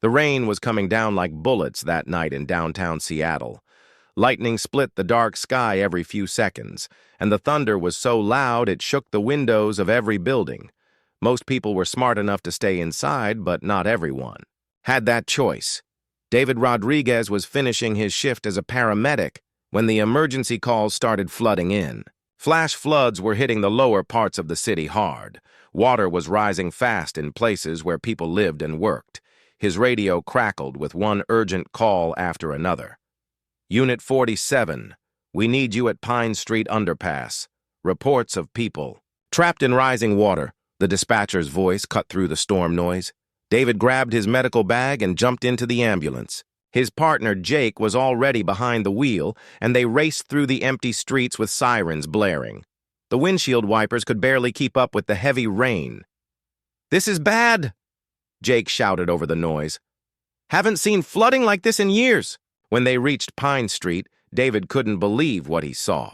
The rain was coming down like bullets that night in downtown Seattle. Lightning split the dark sky every few seconds, and the thunder was so loud it shook the windows of every building. Most people were smart enough to stay inside, but not everyone had that choice. David Rodriguez was finishing his shift as a paramedic when the emergency calls started flooding in. Flash floods were hitting the lower parts of the city hard. Water was rising fast in places where people lived and worked. His radio crackled with one urgent call after another. Unit 47, we need you at Pine Street Underpass. Reports of people trapped in rising water. The dispatcher's voice cut through the storm noise. David grabbed his medical bag and jumped into the ambulance. His partner, Jake, was already behind the wheel, and they raced through the empty streets with sirens blaring. The windshield wipers could barely keep up with the heavy rain. "This is bad," Jake shouted over the noise. "Haven't seen flooding like this in years." When they reached Pine Street, David couldn't believe what he saw.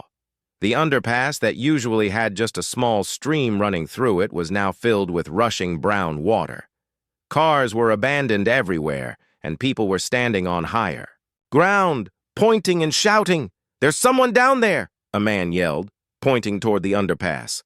The underpass that usually had just a small stream running through it was now filled with rushing brown water. Cars were abandoned everywhere, and people were standing on higher ground, pointing and shouting. "There's someone down there," a man yelled, pointing toward the underpass.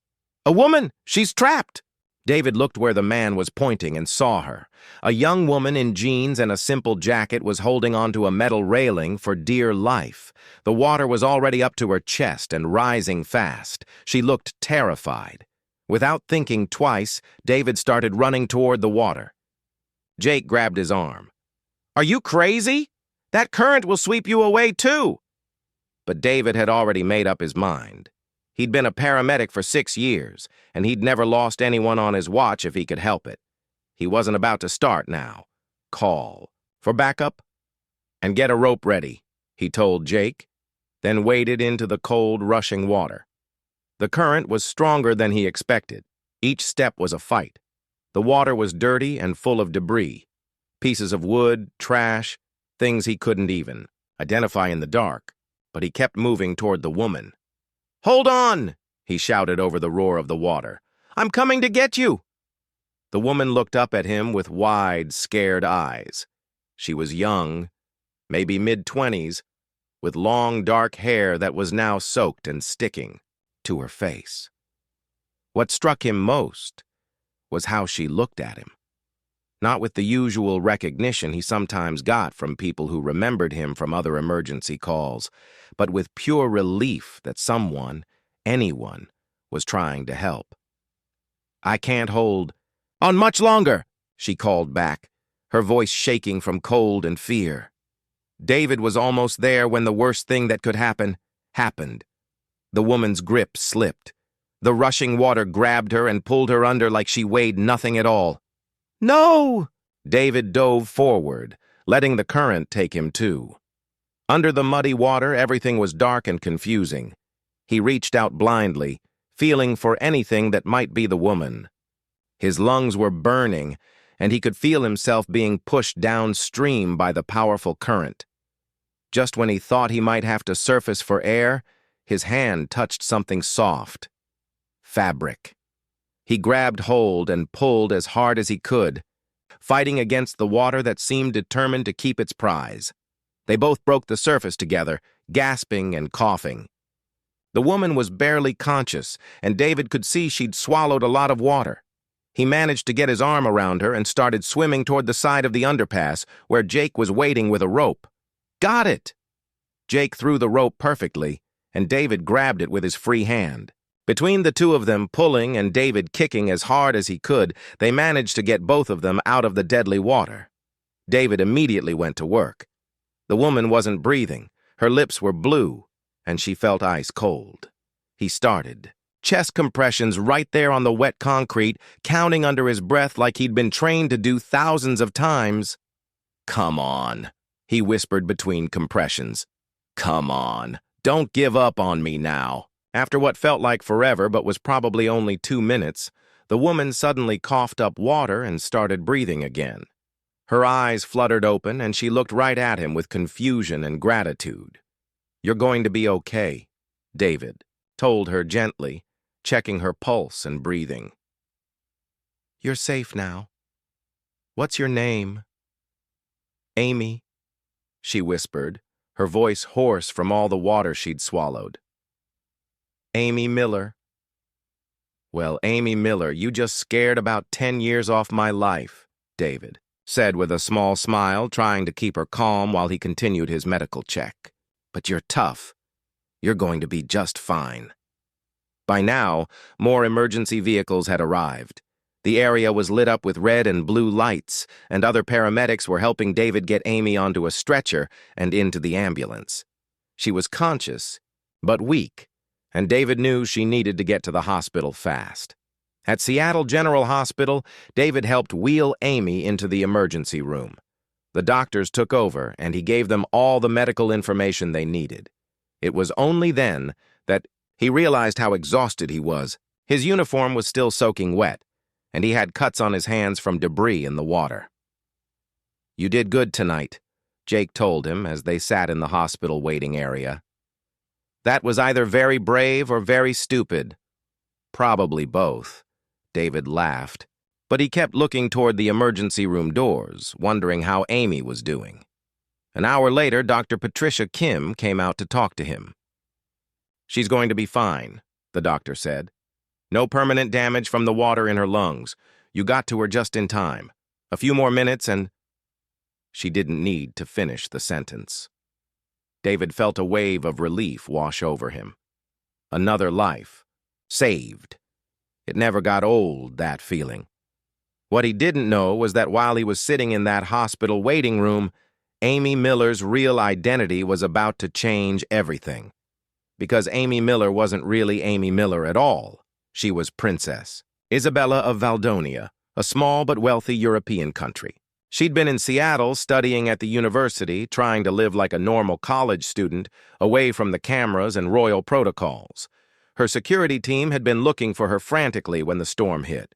"A woman! She's trapped!" David looked where the man was pointing and saw her. A young woman in jeans and a simple jacket was holding onto a metal railing for dear life. The water was already up to her chest and rising fast. She looked terrified. Without thinking twice, David started running toward the water. Jake grabbed his arm. "Are you crazy? That current will sweep you away too." But David had already made up his mind. He'd been a paramedic for 6 years, and he'd never lost anyone on his watch if he could help it. He wasn't about to start now. "Call for backup and get a rope ready," he told Jake, then waded into the cold, rushing water. The current was stronger than he expected. Each step was a fight. The water was dirty and full of debris. Pieces of wood, trash, things he couldn't even identify in the dark, but he kept moving toward the woman. "Hold on!" he shouted over the roar of the water. "I'm coming to get you!" The woman looked up at him with wide, scared eyes. She was young, maybe mid-20s, with long, dark hair that was now soaked and sticking to her face. What struck him most was how she looked at him. Not with the usual recognition he sometimes got from people who remembered him from other emergency calls, but with pure relief that someone, anyone, was trying to help. "I can't hold on much longer," she called back, her voice shaking from cold and fear. David was almost there when the worst thing that could happen happened. The woman's grip slipped. The rushing water grabbed her and pulled her under like she weighed nothing at all. "No!" David dove forward, letting the current take him too. Under the muddy water, everything was dark and confusing. He reached out blindly, feeling for anything that might be the woman. His lungs were burning, and he could feel himself being pushed downstream by the powerful current. Just when he thought he might have to surface for air, his hand touched something soft. Fabric. He grabbed hold and pulled as hard as he could, fighting against the water that seemed determined to keep its prize. They both broke the surface together, gasping and coughing. The woman was barely conscious, and David could see she'd swallowed a lot of water. He managed to get his arm around her and started swimming toward the side of the underpass, where Jake was waiting with a rope. "Got it!" Jake threw the rope perfectly, and David grabbed it with his free hand. Between the two of them pulling and David kicking as hard as he could, they managed to get both of them out of the deadly water. David immediately went to work. The woman wasn't breathing. Her lips were blue, and she felt ice cold. He started chest compressions right there on the wet concrete, counting under his breath like he'd been trained to do thousands of times. "Come on," he whispered between compressions. "Come on, don't give up on me now." After what felt like forever but was probably only 2 minutes, the woman suddenly coughed up water and started breathing again. Her eyes fluttered open, and she looked right at him with confusion and gratitude. "You're going to be okay," David told her gently, checking her pulse and breathing. "You're safe now. What's your name?" Amy, she whispered, her voice hoarse from all the water she'd swallowed. Amy Miller. Well, Amy Miller, you just scared about 10 years off my life, David said with a small smile, trying to keep her calm while he continued his medical check. But you're tough. You're going to be just fine. By now, more emergency vehicles had arrived. The area was lit up with red and blue lights, and other paramedics were helping David get Amy onto a stretcher and into the ambulance. She was conscious, but weak, and David knew she needed to get to the hospital fast. At Seattle General Hospital, David helped wheel Amy into the emergency room. The doctors took over, and he gave them all the medical information they needed. It was only then that he realized how exhausted he was. His uniform was still soaking wet, and he had cuts on his hands from debris in the water. "You did good tonight," Jake told him as they sat in the hospital waiting area. "That was either very brave or very stupid." "Probably both," David laughed, but he kept looking toward the emergency room doors, wondering how Amy was doing. An hour later, Dr. Patricia Kim came out to talk to him. "She's going to be fine," the doctor said. "No permanent damage from the water in her lungs. You got to her just in time. A few more minutes and—" She didn't need to finish the sentence. David felt a wave of relief wash over him. Another life. Saved. It never got old, that feeling. What he didn't know was that while he was sitting in that hospital waiting room, Amy Miller's real identity was about to change everything. Because Amy Miller wasn't really Amy Miller at all. She was Princess Isabella of Valdonia, a small but wealthy European country. She'd been in Seattle studying at the university, trying to live like a normal college student, away from the cameras and royal protocols. Her security team had been looking for her frantically when the storm hit.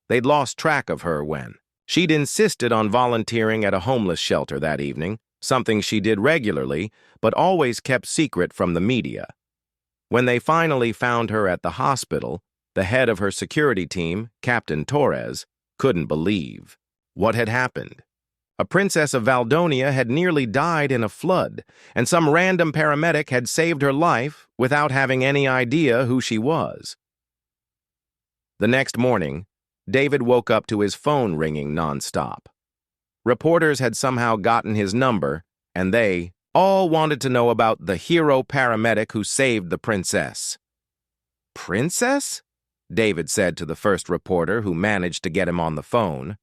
They'd lost track of her when she'd insisted on volunteering at a homeless shelter that evening, something she did regularly, but always kept secret from the media. When they finally found her at the hospital, the head of her security team, Captain Torres, couldn't believe what had happened. A princess of Valdonia had nearly died in a flood, and some random paramedic had saved her life without having any idea who she was. The next morning, David woke up to his phone ringing nonstop. Reporters had somehow gotten his number, and they all wanted to know about the hero paramedic who saved the princess. "Princess?" David said to the first reporter who managed to get him on the phone.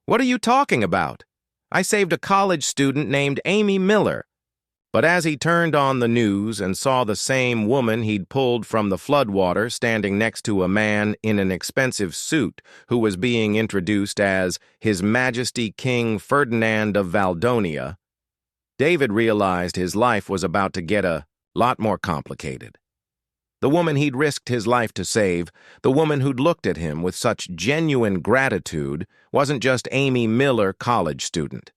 "What are you talking about? I saved a college student named Amy Miller." But as he turned on the news and saw the same woman he'd pulled from the floodwater standing next to a man in an expensive suit who was being introduced as His Majesty King Ferdinand of Valdonia, David realized his life was about to get a lot more complicated. The woman he'd risked his life to save, the woman who'd looked at him with such genuine gratitude, wasn't just Amy Miller, college student.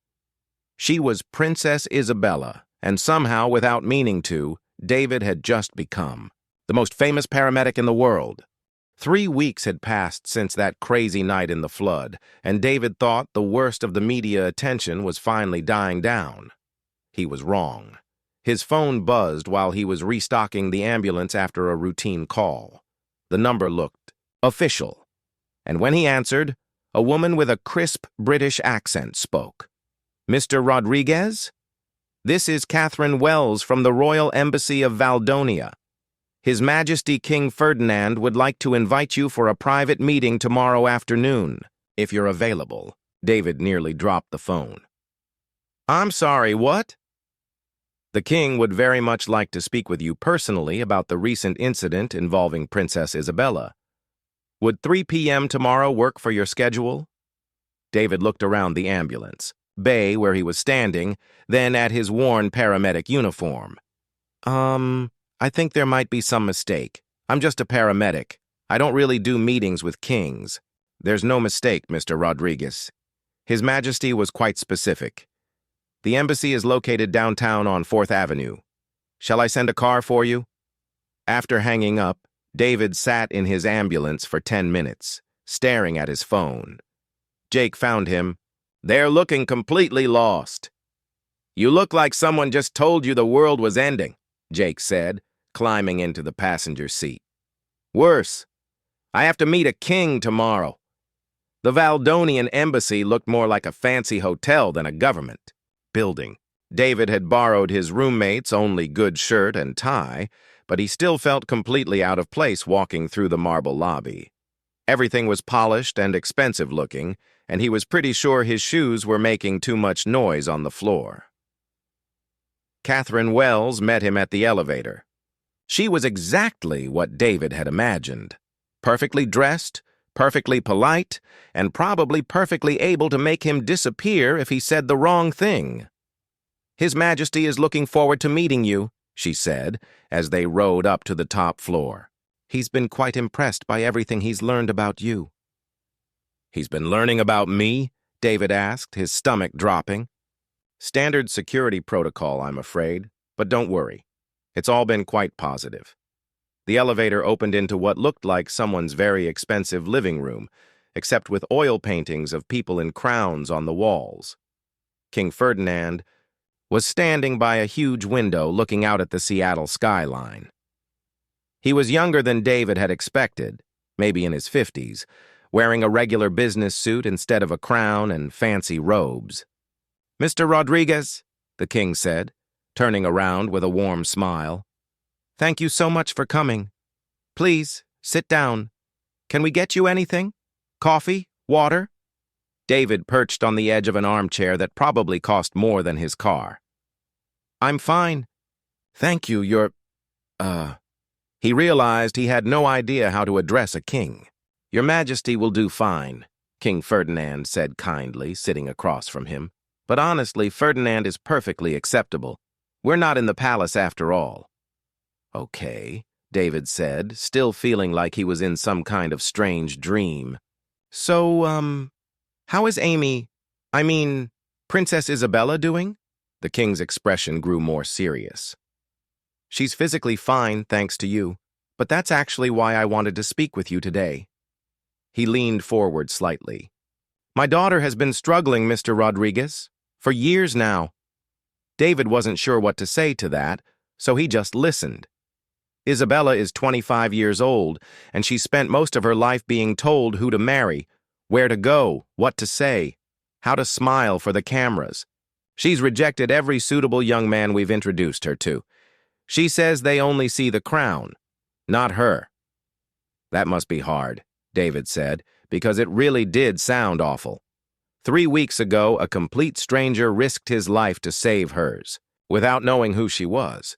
She was Princess Isabella, and somehow, without meaning to, David had just become the most famous paramedic in the world. 3 weeks had passed since that crazy night in the flood, and David thought the worst of the media attention was finally dying down. He was wrong. His phone buzzed while he was restocking the ambulance after a routine call. The number looked official, and when he answered, a woman with a crisp British accent spoke. "Mr. Rodriguez? This is Catherine Wells from the Royal Embassy of Valdonia. His Majesty King Ferdinand would like to invite you for a private meeting tomorrow afternoon, if you're available." David nearly dropped the phone. "I'm sorry, what?" "The king would very much like to speak with you personally about the recent incident involving Princess Isabella. Would 3 p.m. tomorrow work for your schedule?" David looked around the ambulance, bay where he was standing, then at his worn paramedic uniform. I think there might be some mistake. I'm just a paramedic. I don't really do meetings with kings." "There's no mistake, Mr. Rodriguez. His Majesty was quite specific. The embassy is located downtown on 4th Avenue. Shall I send a car for you?" After hanging up, David sat in his ambulance for 10 minutes, staring at his phone. Jake found him. "They're looking completely lost." You look like someone just told you the world was ending, Jake said, climbing into the passenger seat. Worse, I have to meet a king tomorrow. The Valdonian embassy looked more like a fancy hotel than a government building. David had borrowed his roommate's only good shirt and tie, but he still felt completely out of place walking through the marble lobby. Everything was polished and expensive looking, and he was pretty sure his shoes were making too much noise on the floor. Catherine Wells met him at the elevator. She was exactly what David had imagined. Perfectly dressed, perfectly polite, and probably perfectly able to make him disappear if he said the wrong thing. His Majesty is looking forward to meeting you, she said, as they rode up to the top floor. He's been quite impressed by everything he's learned about you. He's been learning about me? David asked, his stomach dropping. Standard security protocol, I'm afraid, but don't worry. It's all been quite positive. The elevator opened into what looked like someone's very expensive living room, except with oil paintings of people in crowns on the walls. King Ferdinand was standing by a huge window looking out at the Seattle skyline. He was younger than David had expected, maybe in his 50s, wearing a regular business suit instead of a crown and fancy robes. Mr. Rodriguez, the king said, turning around with a warm smile. Thank you so much for coming. Please, sit down. Can we get you anything? Coffee? Water? David perched on the edge of an armchair that probably cost more than his car. I'm fine. Thank you, He realized he had no idea how to address a king. Your Majesty will do fine, King Ferdinand said kindly, sitting across from him. But honestly, Ferdinand is perfectly acceptable. We're not in the palace after all. Okay, David said, still feeling like he was in some kind of strange dream. So, how is Princess Isabella doing? The king's expression grew more serious. She's physically fine, thanks to you, but that's actually why I wanted to speak with you today. He leaned forward slightly. My daughter has been struggling, Mr. Rodriguez, for years now. David wasn't sure what to say to that, so he just listened. Isabella is 25 years old, and she spent most of her life being told who to marry, where to go, what to say, how to smile for the cameras. She's rejected every suitable young man we've introduced her to. She says they only see the crown, not her. That must be hard, David said, because it really did sound awful. 3 weeks ago, a complete stranger risked his life to save hers, without knowing who she was.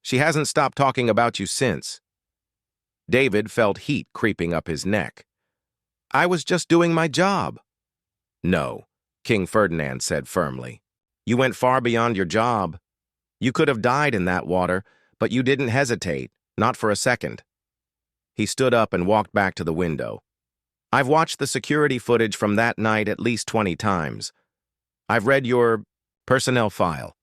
She hasn't stopped talking about you since. David felt heat creeping up his neck. I was just doing my job. No, King Ferdinand said firmly. You went far beyond your job. You could have died in that water, but you didn't hesitate, not for a second. He stood up and walked back to the window. I've watched the security footage from that night at least 20 times. I've read your personnel file.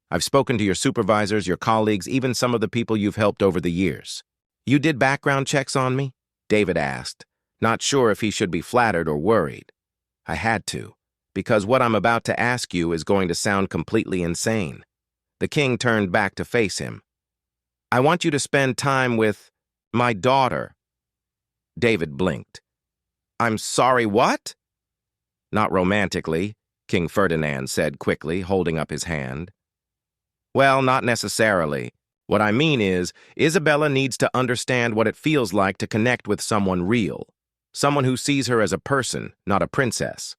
I've spoken to your supervisors, your colleagues, even some of the people you've helped over the years. You did background checks on me? David asked, not sure if he should be flattered or worried. I had to, because what I'm about to ask you is going to sound completely insane. The king turned back to face him. I want you to spend time with my daughter. David blinked. I'm sorry, what? Not romantically, King Ferdinand said quickly, holding up his hand. Well, not necessarily. What I mean is, Isabella needs to understand what it feels like to connect with someone real. Someone who sees her as a person, not a princess.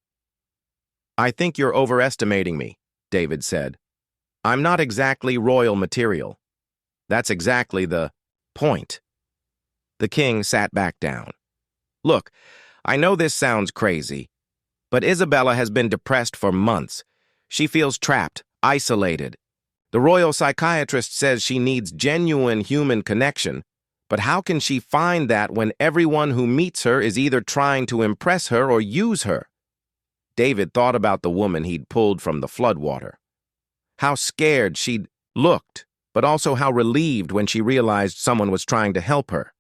I think you're overestimating me, David said. I'm not exactly royal material. That's exactly the point. The king sat back down. Look, I know this sounds crazy, but Isabella has been depressed for months. She feels trapped, isolated. The royal psychiatrist says she needs genuine human connection, but how can she find that when everyone who meets her is either trying to impress her or use her? David thought about the woman he'd pulled from the floodwater. How scared she'd looked, but also how relieved when she realized someone was trying to help her.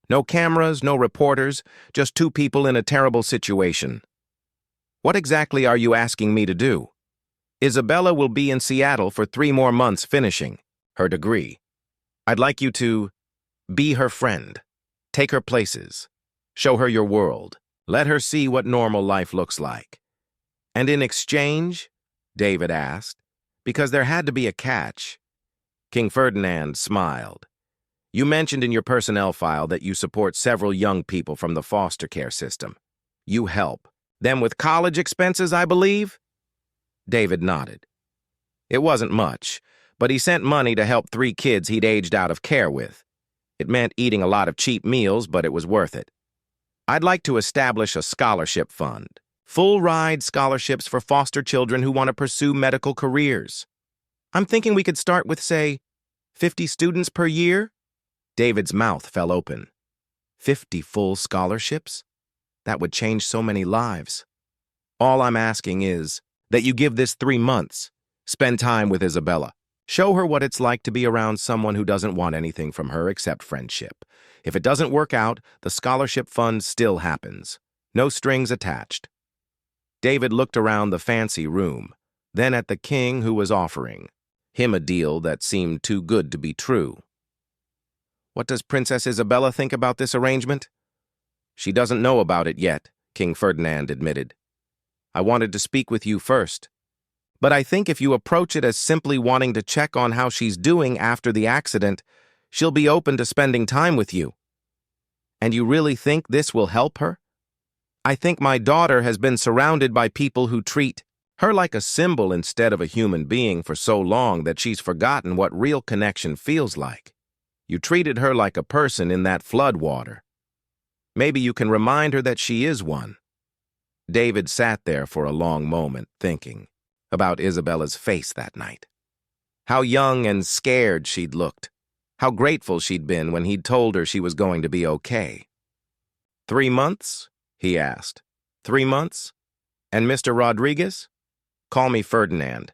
No cameras, no reporters, just two people in a terrible situation. What exactly are you asking me to do? Isabella will be in Seattle for 3 more months finishing her degree. I'd like you to be her friend. Take her places. Show her your world. Let her see what normal life looks like. And in exchange, David asked, because there had to be a catch. King Ferdinand smiled. You mentioned in your personnel file that you support several young people from the foster care system. You help them with college expenses, I believe? David nodded. It wasn't much, but he sent money to help 3 kids he'd aged out of care with. It meant eating a lot of cheap meals, but it was worth it. I'd like to establish a scholarship fund. Full-ride scholarships for foster children who want to pursue medical careers. I'm thinking we could start with, say, 50 students per year? David's mouth fell open. 50 full scholarships? That would change so many lives. All I'm asking is that you give this 3 months. Spend time with Isabella. Show her what it's like to be around someone who doesn't want anything from her except friendship. If it doesn't work out, the scholarship fund still happens. No strings attached. David looked around the fancy room, then at the king who was offering him a deal that seemed too good to be true. What does Princess Isabella think about this arrangement? She doesn't know about it yet, King Ferdinand admitted. I wanted to speak with you first. But I think if you approach it as simply wanting to check on how she's doing after the accident, she'll be open to spending time with you. And you really think this will help her? I think my daughter has been surrounded by people who treat her like a symbol instead of a human being for so long that she's forgotten what real connection feels like. You treated her like a person in that flood water. Maybe you can remind her that she is one. David sat there for a long moment, thinking about Isabella's face that night. How young and scared she'd looked. How grateful she'd been when he'd told her she was going to be okay. 3 months? He asked. 3 months? And Mr. Rodriguez? Call me Ferdinand.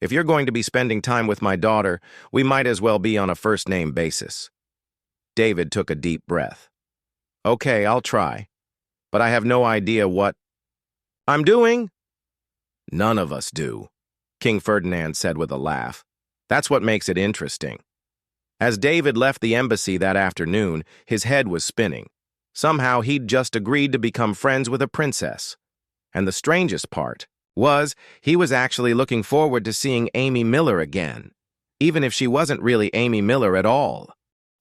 If you're going to be spending time with my daughter, we might as well be on a first-name basis. David took a deep breath. Okay, I'll try. But I have no idea what I'm doing. None of us do, King Ferdinand said with a laugh. That's what makes it interesting. As David left the embassy that afternoon, his head was spinning. Somehow he'd just agreed to become friends with a princess. And the strangest part was he was actually looking forward to seeing Amy Miller again, even if she wasn't really Amy Miller at all.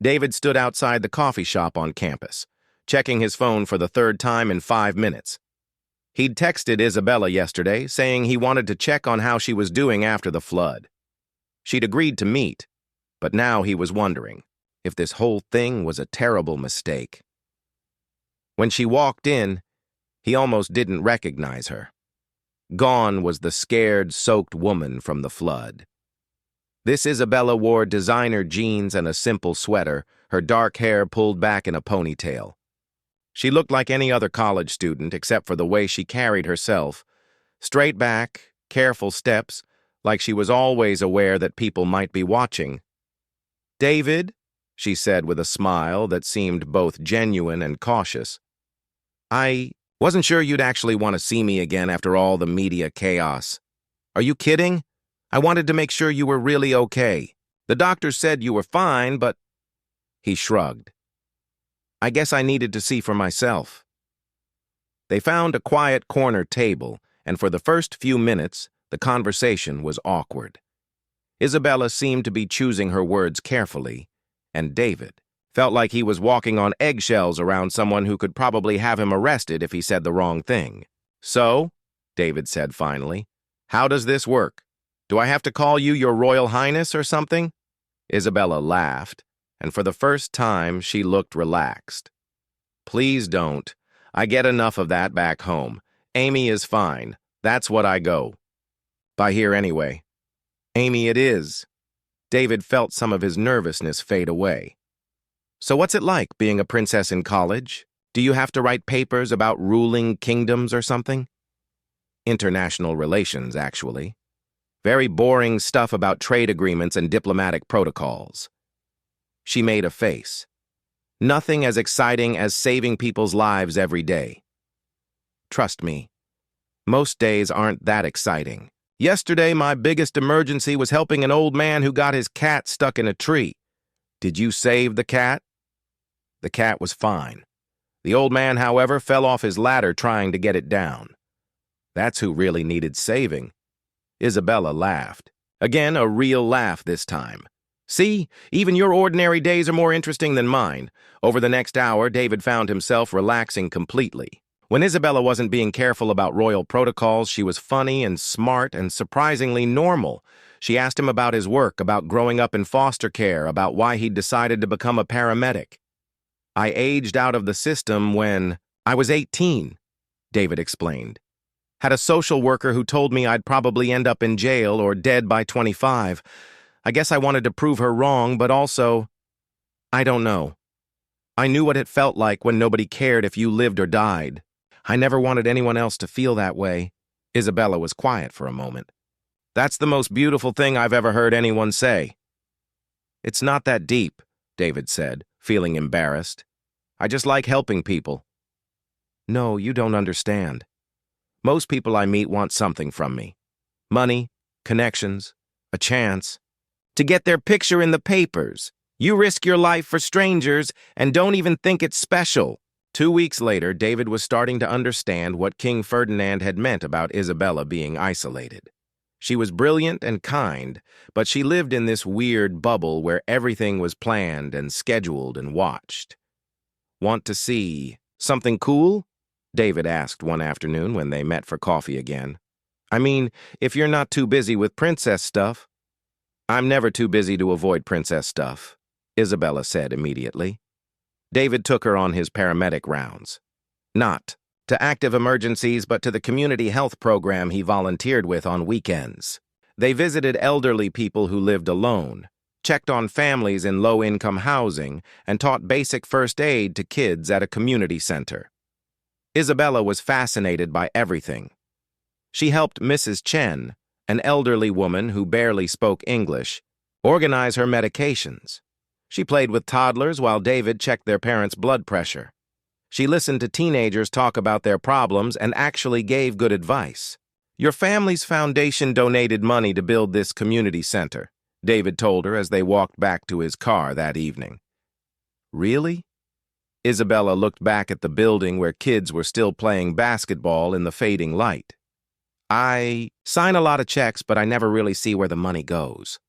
David stood outside the coffee shop on campus, checking his phone for the 3rd time in 5 minutes. He'd texted Isabella yesterday, saying he wanted to check on how she was doing after the flood. She'd agreed to meet, but now he was wondering if this whole thing was a terrible mistake. When she walked in, he almost didn't recognize her. Gone was the scared, soaked woman from the flood. This Isabella wore designer jeans and a simple sweater, her dark hair pulled back in a ponytail. She looked like any other college student except for the way she carried herself. Straight back, careful steps, like she was always aware that people might be watching. David, she said with a smile that seemed both genuine and cautious. I wasn't sure you'd actually want to see me again after all the media chaos. Are you kidding? I wanted to make sure you were really okay. The doctor said you were fine, but... He shrugged. I guess I needed to see for myself. They found a quiet corner table, and for the first few minutes, the conversation was awkward. Isabella seemed to be choosing her words carefully, and David felt like he was walking on eggshells around someone who could probably have him arrested if he said the wrong thing. So, David said finally, how does this work? Do I have to call you Your Royal Highness or something? Isabella laughed, and for the first time she looked relaxed. Please don't. I get enough of that back home. Amy is fine. That's what I go by here anyway. Amy it is. David felt some of his nervousness fade away. So what's it like being a princess in college? Do you have to write papers about ruling kingdoms or something? International relations, actually. Very boring stuff about trade agreements and diplomatic protocols. She made a face. Nothing as exciting as saving people's lives every day. Trust me, most days aren't that exciting. Yesterday, my biggest emergency was helping an old man who got his cat stuck in a tree. Did you save the cat? The cat was fine. The old man, however, fell off his ladder trying to get it down. That's who really needed saving. Isabella laughed. Again, a real laugh this time. See, even your ordinary days are more interesting than mine. Over the next hour, David found himself relaxing completely. When Isabella wasn't being careful about royal protocols, she was funny and smart and surprisingly normal. She asked him about his work, about growing up in foster care, about why he'd decided to become a paramedic. I aged out of the system when I was 18, David explained. Had a social worker who told me I'd probably end up in jail or dead by 25. I guess I wanted to prove her wrong, but also, I don't know. I knew what it felt like when nobody cared if you lived or died. I never wanted anyone else to feel that way. Isabella was quiet for a moment. That's the most beautiful thing I've ever heard anyone say. It's not that deep, David said, feeling embarrassed. I just like helping people. No, you don't understand. Most people I meet want something from me. Money, connections, a chance. To get their picture in the papers. You risk your life for strangers and don't even think it's special. 2 weeks later, David was starting to understand what King Ferdinand had meant about Isabella being isolated. She was brilliant and kind, but she lived in this weird bubble where everything was planned and scheduled and watched. Want to see something cool? David asked one afternoon when they met for coffee again. I mean, if you're not too busy with princess stuff. I'm never too busy to avoid princess stuff, Isabella said immediately. David took her on his paramedic rounds. Not to active emergencies, but to the community health program he volunteered with on weekends. They visited elderly people who lived alone, checked on families in low-income housing, and taught basic first aid to kids at a community center. Isabella was fascinated by everything. She helped Mrs. Chen, an elderly woman who barely spoke English, organize her medications. She played with toddlers while David checked their parents' blood pressure. She listened to teenagers talk about their problems and actually gave good advice. Your family's foundation donated money to build this community center, David told her as they walked back to his car that evening. Really? Isabella looked back at the building where kids were still playing basketball in the fading light. I sign a lot of checks, but I never really see where the money goes.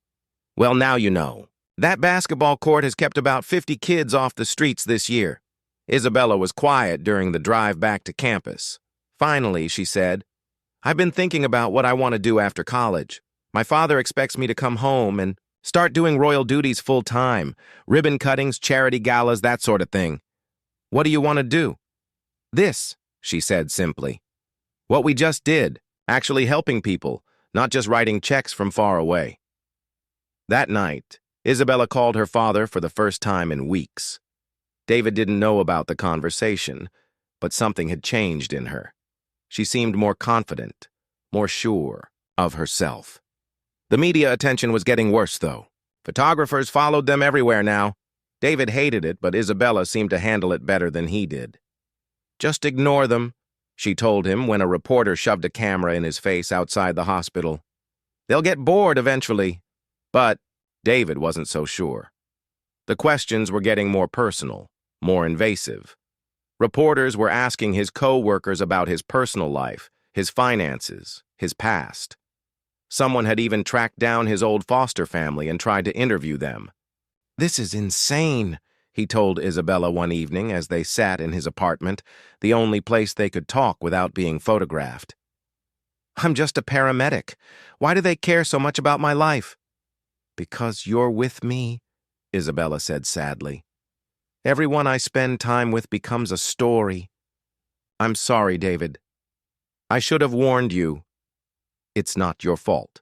Well, now you know. That basketball court has kept about 50 kids off the streets this year. Isabella was quiet during the drive back to campus. Finally, she said, I've been thinking about what I want to do after college. My father expects me to come home and start doing royal duties full-time, ribbon cuttings, charity galas, that sort of thing. What do you want to do? This, she said simply. What we just did, actually helping people, not just writing checks from far away. That night, Isabella called her father for the first time in weeks. David didn't know about the conversation, but something had changed in her. She seemed more confident, more sure of herself. The media attention was getting worse, though. Photographers followed them everywhere now. David hated it, but Isabella seemed to handle it better than he did. Just ignore them, she told him when a reporter shoved a camera in his face outside the hospital. They'll get bored eventually. But David wasn't so sure. The questions were getting more personal, more invasive. Reporters were asking his co-workers about his personal life, his finances, his past. Someone had even tracked down his old foster family and tried to interview them. This is insane, he told Isabella one evening as they sat in his apartment, the only place they could talk without being photographed. I'm just a paramedic. Why do they care so much about my life? Because you're with me, Isabella said sadly. Everyone I spend time with becomes a story. I'm sorry, David. I should have warned you. It's not your fault.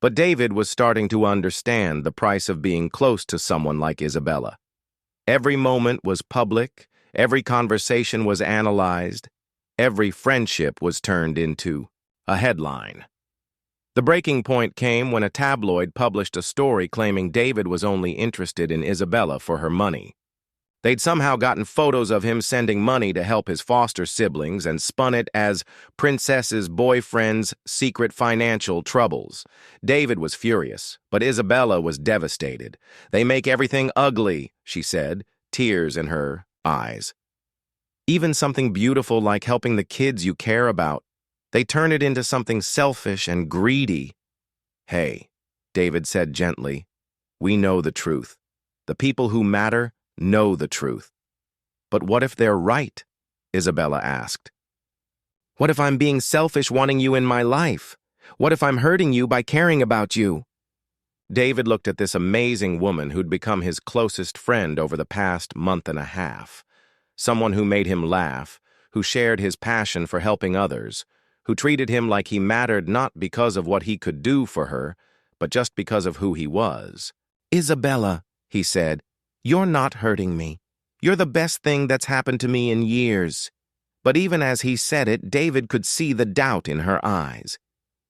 But David was starting to understand the price of being close to someone like Isabella. Every moment was public, every conversation was analyzed, every friendship was turned into a headline. The breaking point came when a tabloid published a story claiming David was only interested in Isabella for her money. They'd somehow gotten photos of him sending money to help his foster siblings and spun it as Princess's boyfriend's secret financial troubles. David was furious, but Isabella was devastated. "They make everything ugly," she said, tears in her eyes. "Even something beautiful like helping the kids you care about. They turn it into something selfish and greedy." "Hey," David said gently, "we know the truth. The people who matter know the truth." "But what if they're right?" Isabella asked. "What if I'm being selfish wanting you in my life? What if I'm hurting you by caring about you?" David looked at this amazing woman who'd become his closest friend over the past month and a half. Someone who made him laugh, who shared his passion for helping others, who treated him like he mattered not because of what he could do for her, but just because of who he was. "Isabella," he said, "you're not hurting me. You're the best thing that's happened to me in years." But even as he said it, David could see the doubt in her eyes.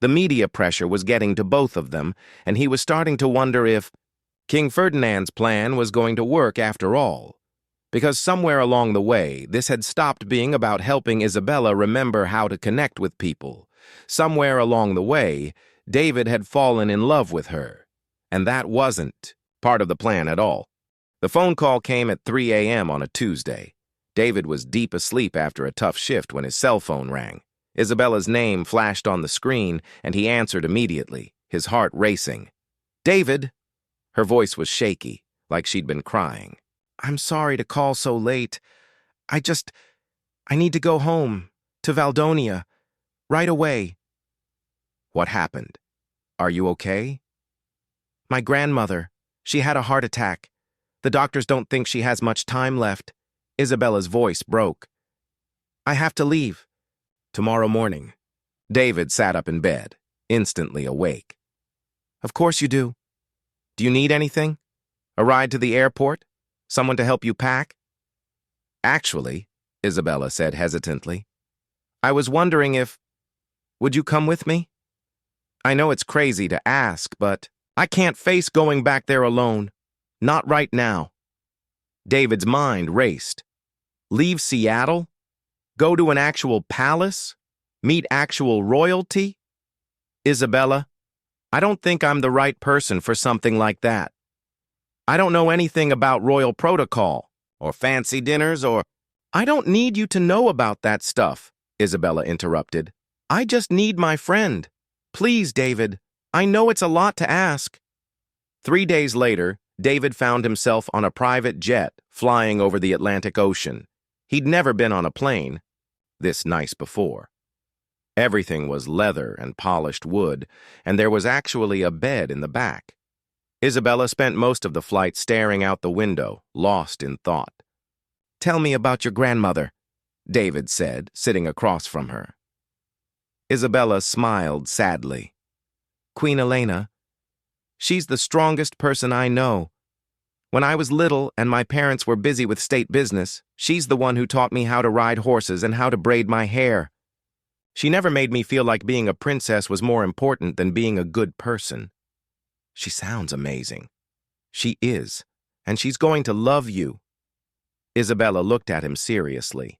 The media pressure was getting to both of them, and he was starting to wonder if King Ferdinand's plan was going to work after all. Because somewhere along the way, this had stopped being about helping Isabella remember how to connect with people. Somewhere along the way, David had fallen in love with her. And that wasn't part of the plan at all. The phone call came at 3 a.m. on a Tuesday. David was deep asleep after a tough shift when his cell phone rang. Isabella's name flashed on the screen, and he answered immediately, his heart racing. "David!" Her voice was shaky, like she'd been crying. "I'm sorry to call so late. I need to go home, to Valdonia, right away." "What happened? Are you okay?" "My grandmother. She had a heart attack. The doctors don't think she has much time left." Isabella's voice broke. "I have to leave." "Tomorrow morning." David sat up in bed, instantly awake. "Of course you do. Do you need anything? A ride to the airport? Someone to help you pack?" "Actually," Isabella said hesitantly, "I was wondering if... Would you come with me? I know it's crazy to ask, but I can't face going back there alone. Not right now." David's mind raced. Leave Seattle? Go to an actual palace? Meet actual royalty? "Isabella, I don't think I'm the right person for something like that. I don't know anything about royal protocol, or fancy dinners, or..." "I don't need you to know about that stuff," Isabella interrupted. "I just need my friend. Please, David, I know it's a lot to ask." 3 days later, David found himself on a private jet flying over the Atlantic Ocean. He'd never been on a plane this nice before. Everything was leather and polished wood, and there was actually a bed in the back. Isabella spent most of the flight staring out the window, lost in thought. "Tell me about your grandmother," David said, sitting across from her. Isabella smiled sadly. "Queen Elena, she's the strongest person I know. When I was little and my parents were busy with state business, she's the one who taught me how to ride horses and how to braid my hair. She never made me feel like being a princess was more important than being a good person." "She sounds amazing." "She is, and she's going to love you." Isabella looked at him seriously.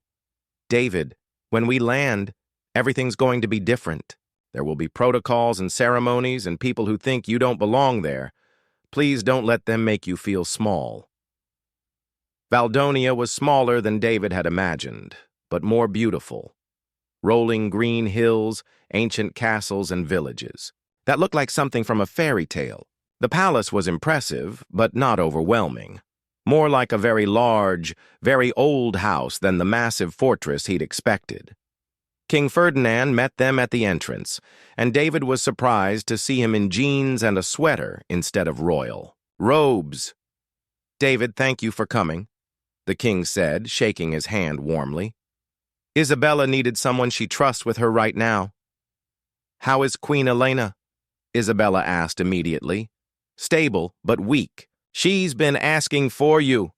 "David, when we land, everything's going to be different. There will be protocols and ceremonies and people who think you don't belong there. Please don't let them make you feel small." Valdonia was smaller than David had imagined, but more beautiful. Rolling green hills, ancient castles, and villages that looked like something from a fairy tale. The palace was impressive, but not overwhelming. More like a very large, very old house than the massive fortress he'd expected. King Ferdinand met them at the entrance, and David was surprised to see him in jeans and a sweater instead of royal robes. "David, thank you for coming," the king said, shaking his hand warmly. "Isabella needed someone she trusts with her right now." "How is Queen Elena?" Isabella asked immediately. "Stable, but weak. She's been asking for you."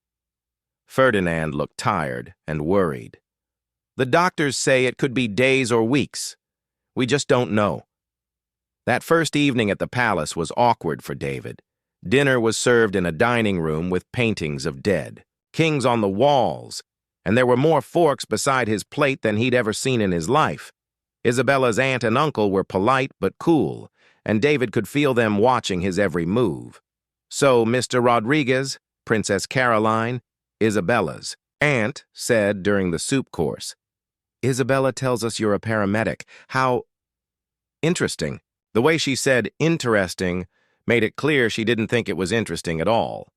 Ferdinand looked tired and worried. "The doctors say it could be days or weeks. We just don't know." That first evening at the palace was awkward for David. Dinner was served in a dining room with paintings of dead. kings on the walls, and there were more forks beside his plate than he'd ever seen in his life. Isabella's aunt and uncle were polite but cool, and David could feel them watching his every move. "So, Mr. Rodriguez, Princess Caroline," Isabella's aunt said during the soup course. "Isabella tells us you're a paramedic. How interesting." The way she said interesting made it clear she didn't think it was interesting at all.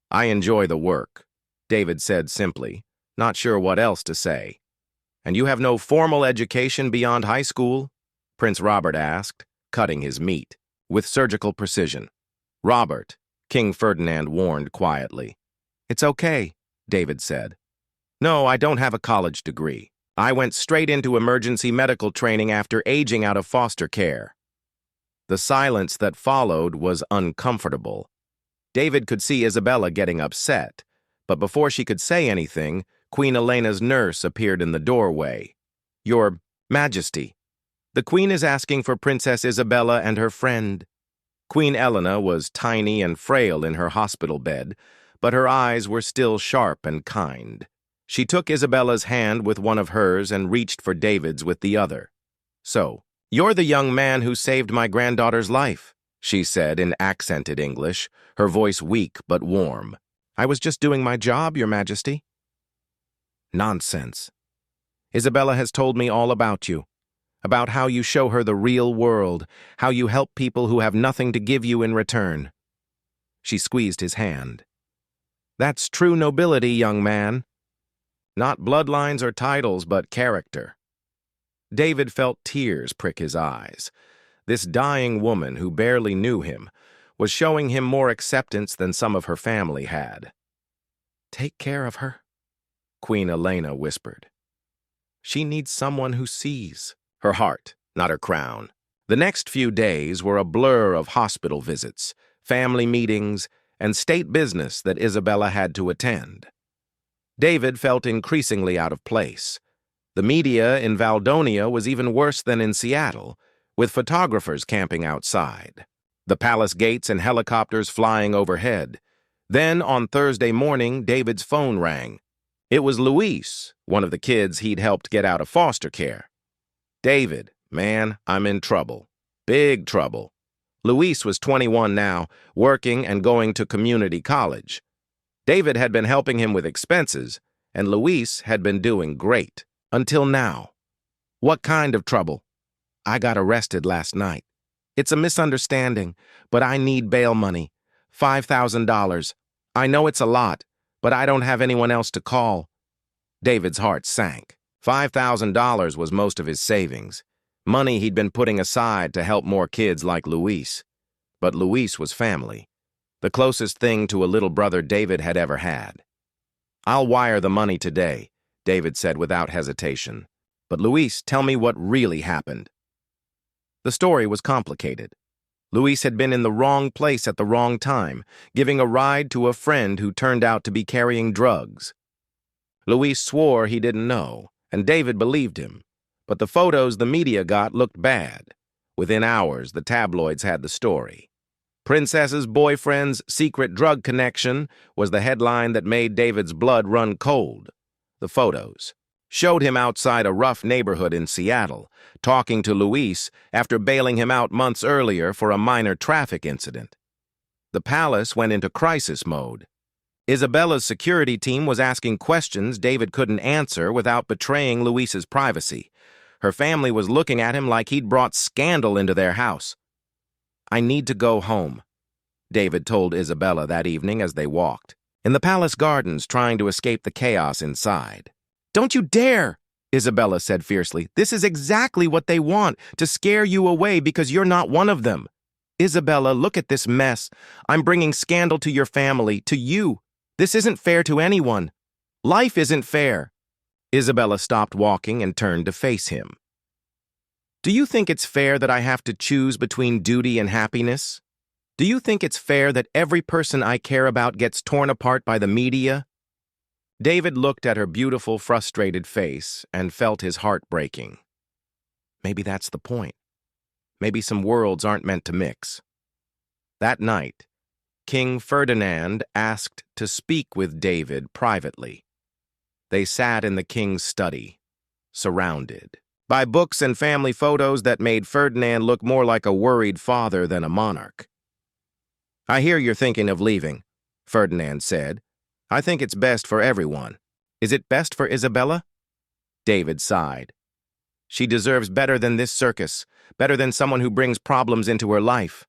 "I enjoy the work," David said simply, not sure what else to say. "And you have no formal education beyond high school?" Prince Robert asked, cutting his meat with surgical precision. "Robert," King Ferdinand warned quietly. "It's okay," David said. "No, I don't have a college degree. I went straight into emergency medical training after aging out of foster care." The silence that followed was uncomfortable. David could see Isabella getting upset, but before she could say anything, Queen Elena's nurse appeared in the doorway. "Your Majesty, the Queen is asking for Princess Isabella and her friend." Queen Elena was tiny and frail in her hospital bed, but her eyes were still sharp and kind. She took Isabella's hand with one of hers and reached for David's with the other. "So, you're the young man who saved my granddaughter's life," she said in accented English, her voice weak but warm. "I was just doing my job, Your Majesty." "Nonsense. Isabella has told me all about you, about how you show her the real world, how you help people who have nothing to give you in return." She squeezed his hand. "That's true nobility, young man. Not bloodlines or titles, but character." David felt tears prick his eyes. This dying woman who barely knew him was showing him more acceptance than some of her family had. "Take care of her," Queen Elena whispered. "She needs someone who sees her heart, not her crown." The next few days were a blur of hospital visits, family meetings, and state business that Isabella had to attend. David felt increasingly out of place. The media in Valdonia was even worse than in Seattle, with photographers camping outside, the palace gates and helicopters flying overhead. Then, on Thursday morning, David's phone rang. It was Luis, one of the kids he'd helped get out of foster care. "David, man, I'm in trouble. Big trouble." Luis was 21 now, working and going to community college. David had been helping him with expenses, and Luis had been doing great, until now. "What kind of trouble?" "I got arrested last night. It's a misunderstanding, but I need bail money. $5,000. I know it's a lot, but I don't have anyone else to call." David's heart sank. $5,000 was most of his savings, money he'd been putting aside to help more kids like Luis. But Luis was family, the closest thing to a little brother David had ever had. "I'll wire the money today," David said without hesitation. "But Luis, tell me what really happened." The story was complicated. Luis had been in the wrong place at the wrong time, giving a ride to a friend who turned out to be carrying drugs. Luis swore he didn't know, and David believed him. But the photos the media got looked bad. Within hours, the tabloids had the story. "Princess's boyfriend's secret drug connection" was the headline that made David's blood run cold. The photos showed him outside a rough neighborhood in Seattle, talking to Luis after bailing him out months earlier for a minor traffic incident. The palace went into crisis mode. Isabella's security team was asking questions David couldn't answer without betraying Luis's privacy. Her family was looking at him like he'd brought scandal into their house. "I need to go home," David told Isabella that evening as they walked in the palace gardens, trying to escape the chaos inside. "Don't you dare," Isabella said fiercely. "This is exactly what they want, to scare you away because you're not one of them. Isabella, look at this mess. I'm bringing scandal to your family, to you. This isn't fair to anyone. Life isn't fair." Isabella stopped walking and turned to face him. "Do you think it's fair that I have to choose between duty and happiness? Do you think it's fair that every person I care about gets torn apart by the media?" David looked at her beautiful, frustrated face and felt his heart breaking. Maybe that's the point. Maybe some worlds aren't meant to mix. That night, King Ferdinand asked to speak with David privately. They sat in the king's study, surrounded by books and family photos that made Ferdinand look more like a worried father than a monarch. "I hear you're thinking of leaving," Ferdinand said. "I think it's best for everyone. Is it best for Isabella?" David sighed. "She deserves better than this circus, better than someone who brings problems into her life."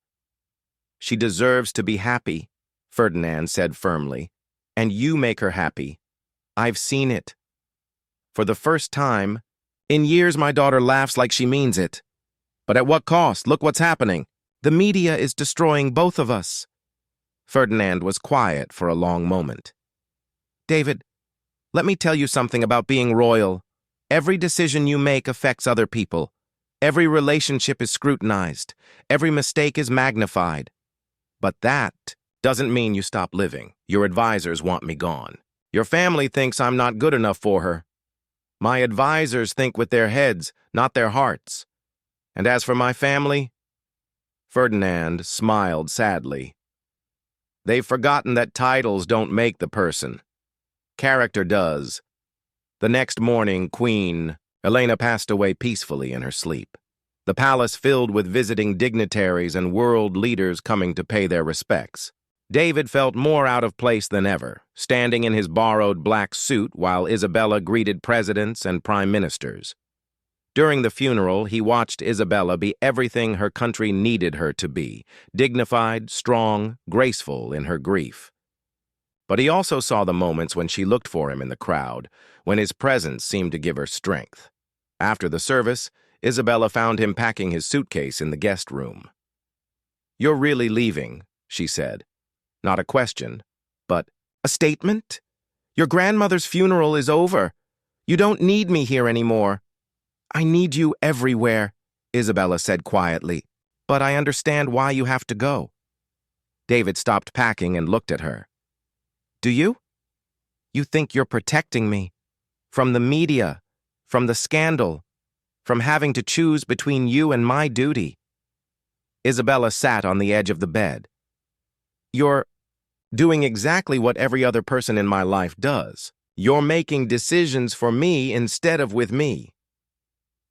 "She deserves to be happy," Ferdinand said firmly. "And you make her happy. I've seen it. For the first time in years, my daughter laughs like she means it. But at what cost? Look what's happening. The media is destroying both of us." Ferdinand was quiet for a long moment. "David, let me tell you something about being royal. Every decision you make affects other people. Every relationship is scrutinized. Every mistake is magnified. But that doesn't mean you stop living. Your advisors want me gone. Your family thinks I'm not good enough for her. My advisors think with their heads, not their hearts. And as for my family," Ferdinand smiled sadly, "they've forgotten that titles don't make the person. Character does." The next morning, Queen Elena passed away peacefully in her sleep. The palace filled with visiting dignitaries and world leaders coming to pay their respects. David felt more out of place than ever, standing in his borrowed black suit while Isabella greeted presidents and prime ministers. During the funeral, he watched Isabella be everything her country needed her to be, dignified, strong, graceful in her grief. But he also saw the moments when she looked for him in the crowd, when his presence seemed to give her strength. After the service, Isabella found him packing his suitcase in the guest room. "You're really leaving," she said. Not a question, but a statement. "Your grandmother's funeral is over. You don't need me here anymore." "I need you everywhere," Isabella said quietly. "But I understand why you have to go." David stopped packing and looked at her. "Do you? You think you're protecting me? From the media, from the scandal, from having to choose between you and my duty." Isabella sat on the edge of the bed. "You're doing exactly what every other person in my life does. You're making decisions for me instead of with me."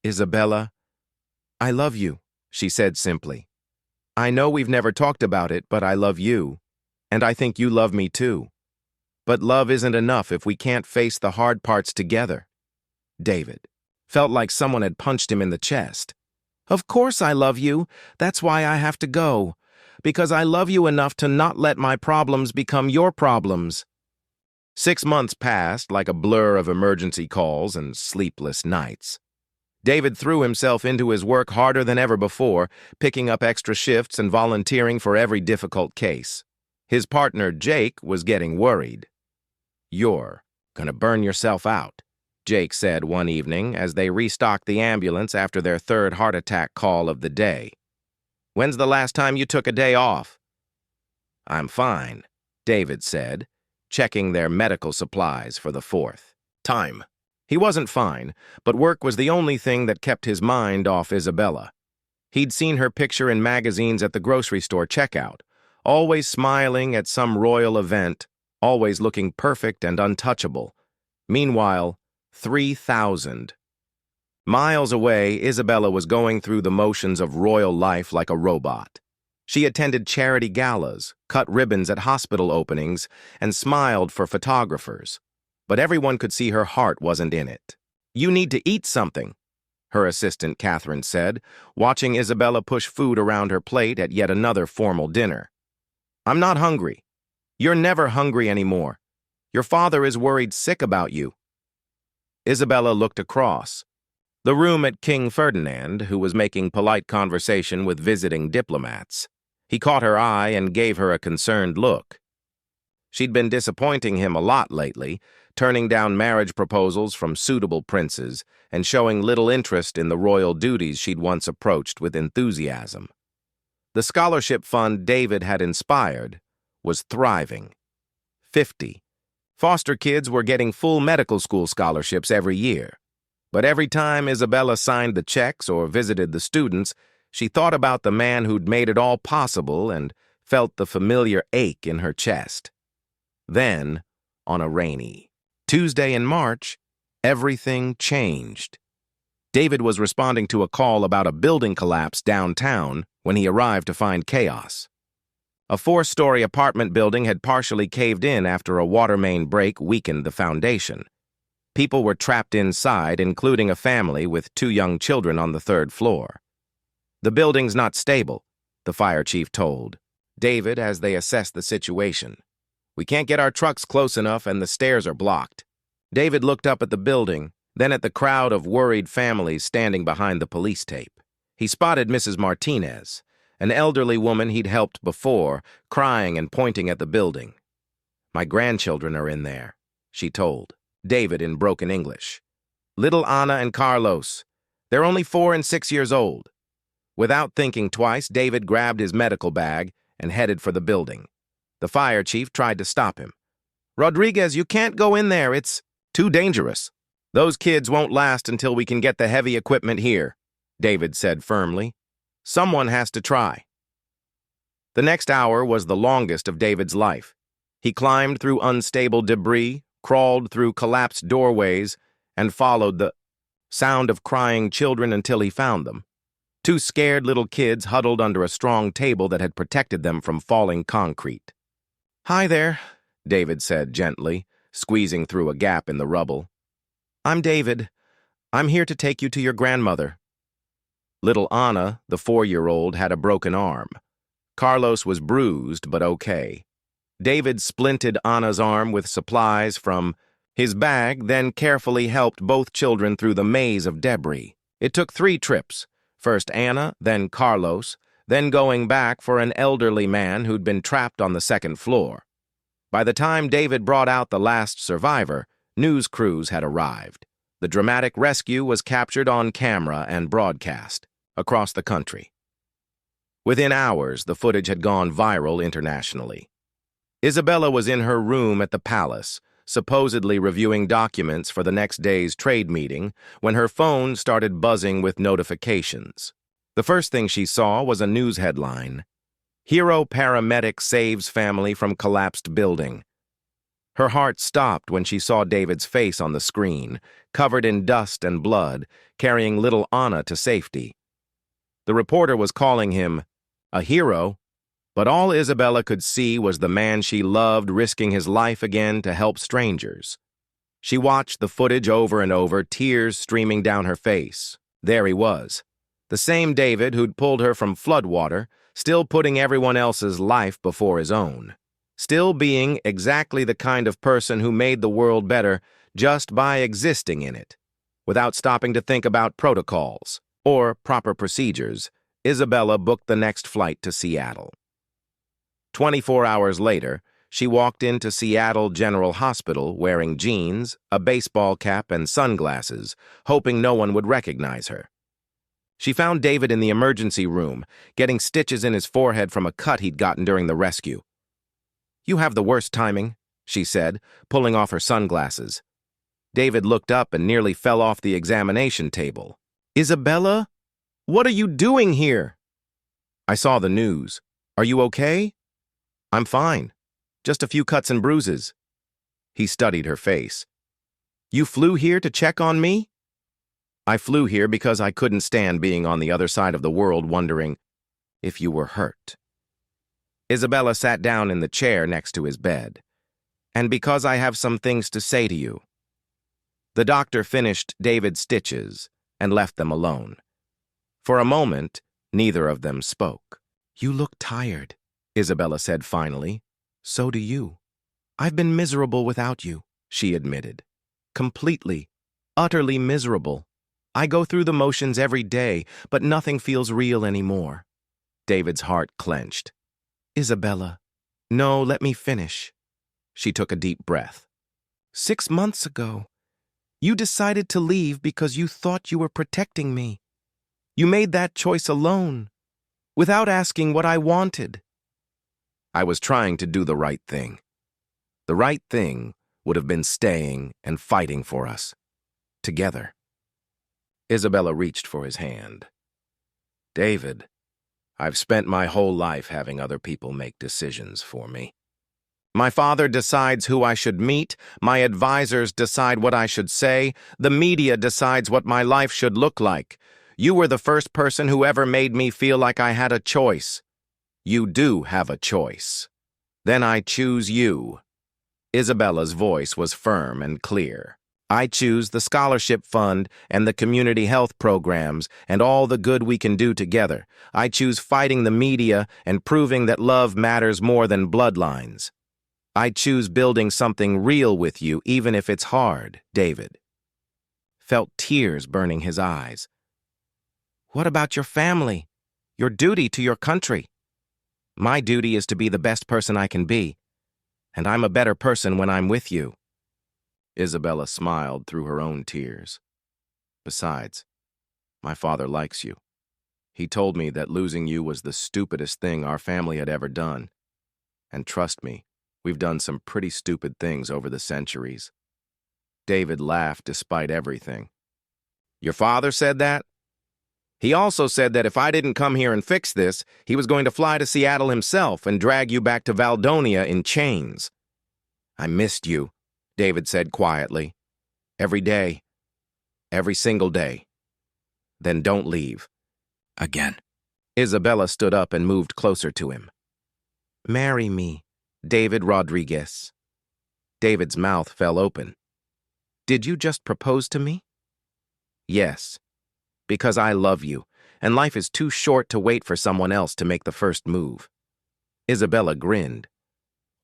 "Isabella, I love you," she said simply. "I know we've never talked about it, but I love you, and I think you love me too. But love isn't enough if we can't face the hard parts together." David felt like someone had punched him in the chest. "Of course I love you. That's why I have to go. Because I love you enough to not let my problems become your problems." 6 months passed like a blur of emergency calls and sleepless nights. David threw himself into his work harder than ever before, picking up extra shifts and volunteering for every difficult case. His partner, Jake, was getting worried. "You're gonna burn yourself out," Jake said one evening as they restocked the ambulance after their third heart attack call of the day. "When's the last time you took a day off?" "I'm fine," David said, checking their medical supplies for the fourth time. He wasn't fine, but work was the only thing that kept his mind off Isabella. He'd seen her picture in magazines at the grocery store checkout, always smiling at some royal event, always looking perfect and untouchable. Meanwhile, 3,000 miles away, Isabella was going through the motions of royal life like a robot. She attended charity galas, cut ribbons at hospital openings, and smiled for photographers. But everyone could see her heart wasn't in it. "You need to eat something," her assistant Catherine said, watching Isabella push food around her plate at yet another formal dinner. "I'm not hungry. You're never hungry anymore. Your father is worried sick about you." Isabella looked across. The room at King Ferdinand, who was making polite conversation with visiting diplomats. He caught her eye and gave her a concerned look. She'd been disappointing him a lot lately, turning down marriage proposals from suitable princes and showing little interest in the royal duties she'd once approached with enthusiasm. The scholarship fund David had inspired was thriving. 50 foster kids were getting full medical school scholarships every year. But every time Isabella signed the checks or visited the students, she thought about the man who'd made it all possible and felt the familiar ache in her chest. Then, on a rainy Tuesday in March, everything changed. David was responding to a call about a building collapse downtown when he arrived to find chaos. A 4-story apartment building had partially caved in after a water main break weakened the foundation. People were trapped inside, including a family with 2 young children on the 3rd floor. "The building's not stable," the fire chief told David as they assessed the situation. "We can't get our trucks close enough and the stairs are blocked." David looked up at the building, then at the crowd of worried families standing behind the police tape. He spotted Mrs. Martinez, an elderly woman he'd helped before, crying and pointing at the building. "My grandchildren are in there," she told David in broken English. "Little Anna and Carlos. They're only 4 and 6 years old." Without thinking twice, David grabbed his medical bag and headed for the building. The fire chief tried to stop him. "Rodriguez, you can't go in there. It's too dangerous. Those kids won't last until we can get the heavy equipment here," David said firmly. "Someone has to try." The next hour was the longest of David's life. He climbed through unstable debris, crawled through collapsed doorways, and followed the sound of crying children until he found them. 2 scared little kids huddled under a strong table that had protected them from falling concrete. "Hi there," David said gently, squeezing through a gap in the rubble. "I'm David. I'm here to take you to your grandmother." Little Anna, the 4-year-old, had a broken arm. Carlos was bruised, but okay. David splinted Anna's arm with supplies from his bag, then carefully helped both children through the maze of debris. It took 3 trips, first Anna, then Carlos, then going back for an elderly man who'd been trapped on the 2nd floor. By the time David brought out the last survivor, news crews had arrived. The dramatic rescue was captured on camera and broadcast across the country. Within hours, the footage had gone viral internationally. Isabella was in her room at the palace, supposedly reviewing documents for the next day's trade meeting, when her phone started buzzing with notifications. The first thing she saw was a news headline: "Hero paramedic saves family from collapsed building." Her heart stopped when she saw David's face on the screen, covered in dust and blood, carrying little Anna to safety. The reporter was calling him a hero, but all Isabella could see was the man she loved risking his life again to help strangers. She watched the footage over and over, tears streaming down her face. There he was, the same David who'd pulled her from floodwater, still putting everyone else's life before his own. Still being exactly the kind of person who made the world better just by existing in it. Without stopping to think about protocols or proper procedures, Isabella booked the next flight to Seattle. 24 hours later, she walked into Seattle General Hospital wearing jeans, a baseball cap, and sunglasses, hoping no one would recognize her. She found David in the emergency room, getting stitches in his forehead from a cut he'd gotten during the rescue. "You have the worst timing," she said, pulling off her sunglasses. David looked up and nearly fell off the examination table. "Isabella? What are you doing here?" "I saw the news. Are you okay?" "I'm fine. Just a few cuts and bruises." He studied her face. "You flew here to check on me?" "I flew here because I couldn't stand being on the other side of the world wondering if you were hurt." Isabella sat down in the chair next to his bed. "And because I have some things to say to you." The doctor finished David's stitches and left them alone. For a moment, neither of them spoke. "You look tired," Isabella said finally. "So do you." "I've been miserable without you," she admitted. "Completely, utterly miserable. I go through the motions every day, but nothing feels real anymore." David's heart clenched. "Isabella, no, let me finish." She took a deep breath. 6 months ago, you decided to leave because you thought you were protecting me. You made that choice alone, without asking what I wanted." "I was trying to do the right thing. The right thing would have been staying and fighting for us, together." Isabella reached for his hand. "David, I've spent my whole life having other people make decisions for me. My father decides who I should meet, my advisors decide what I should say, the media decides what my life should look like. You were the first person who ever made me feel like I had a choice. You do have a choice. Then I choose you. Isabella's voice was firm and clear. I choose the scholarship fund and the community health programs and all the good we can do together. I choose fighting the media and proving that love matters more than bloodlines. I choose building something real with you, even if it's hard, David. Felt tears burning his eyes. What about your family? Your duty to your country? My duty is to be the best person I can be, and I'm a better person when I'm with you. Isabella smiled through her own tears. Besides, my father likes you. He told me that losing you was the stupidest thing our family had ever done. And trust me, we've done some pretty stupid things over the centuries. David laughed despite everything. Your father said that? He also said that if I didn't come here and fix this, he was going to fly to Seattle himself and drag you back to Valdonia in chains. I missed you, David said quietly. Every day. Every single day. Then don't leave. Again. Isabella stood up and moved closer to him. Marry me, David Rodriguez. David's mouth fell open. Did you just propose to me? Yes, because I love you, and life is too short to wait for someone else to make the first move. Isabella grinned.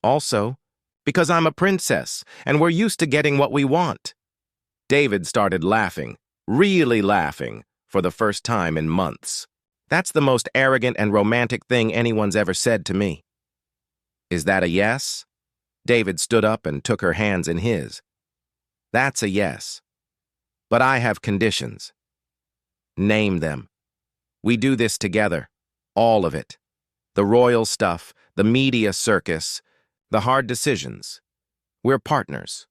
Also, because I'm a princess, and we're used to getting what we want. David started laughing, really laughing, for the first time in months. That's the most arrogant and romantic thing anyone's ever said to me. Is that a yes? David stood up and took her hands in his. That's a yes. But I have conditions. Name them. We do this together. All of it. The royal stuff, the media circus, the hard decisions. We're partners.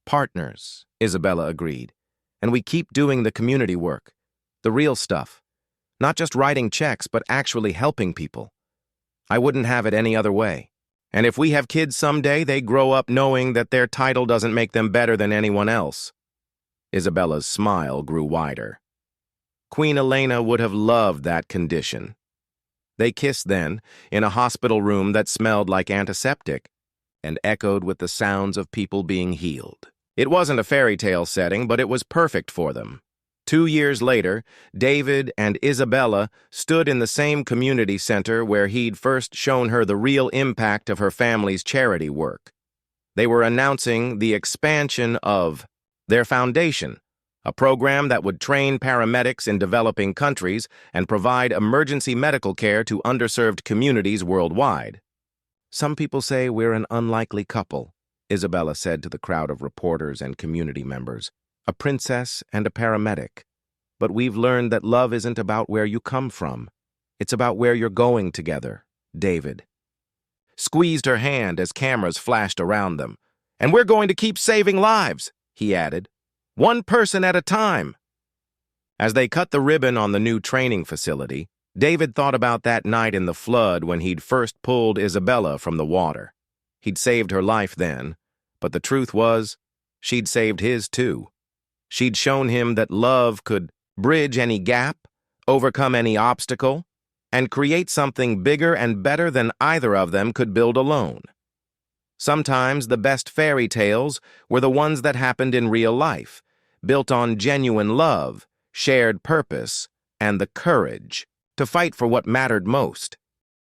Partners, Isabella agreed. And we keep doing the community work. The real stuff. Not just writing checks, but actually helping people. I wouldn't have it any other way. And if we have kids someday, they grow up knowing that their title doesn't make them better than anyone else. Isabella's smile grew wider. Queen Elena would have loved that condition. They kissed then, in a hospital room that smelled like antiseptic and echoed with the sounds of people being healed. It wasn't a fairy tale setting, but it was perfect for them. 2 years later, David and Isabella stood in the same community center where he'd first shown her the real impact of her family's charity work. They were announcing the expansion of their foundation, a program that would train paramedics in developing countries and provide emergency medical care to underserved communities worldwide. Some people say we're an unlikely couple, Isabella said to the crowd of reporters and community members. A princess and a paramedic. But we've learned that love isn't about where you come from. It's about where you're going together, David. Squeezed her hand as cameras flashed around them. And we're going to keep saving lives, he added. One person at a time. As they cut the ribbon on the new training facility, David thought about that night in the flood when he'd first pulled Isabella from the water. He'd saved her life then, but the truth was, she'd saved his too. She'd shown him that love could bridge any gap, overcome any obstacle, and create something bigger and better than either of them could build alone. Sometimes the best fairy tales were the ones that happened in real life, built on genuine love, shared purpose, and the courage to fight for what mattered most.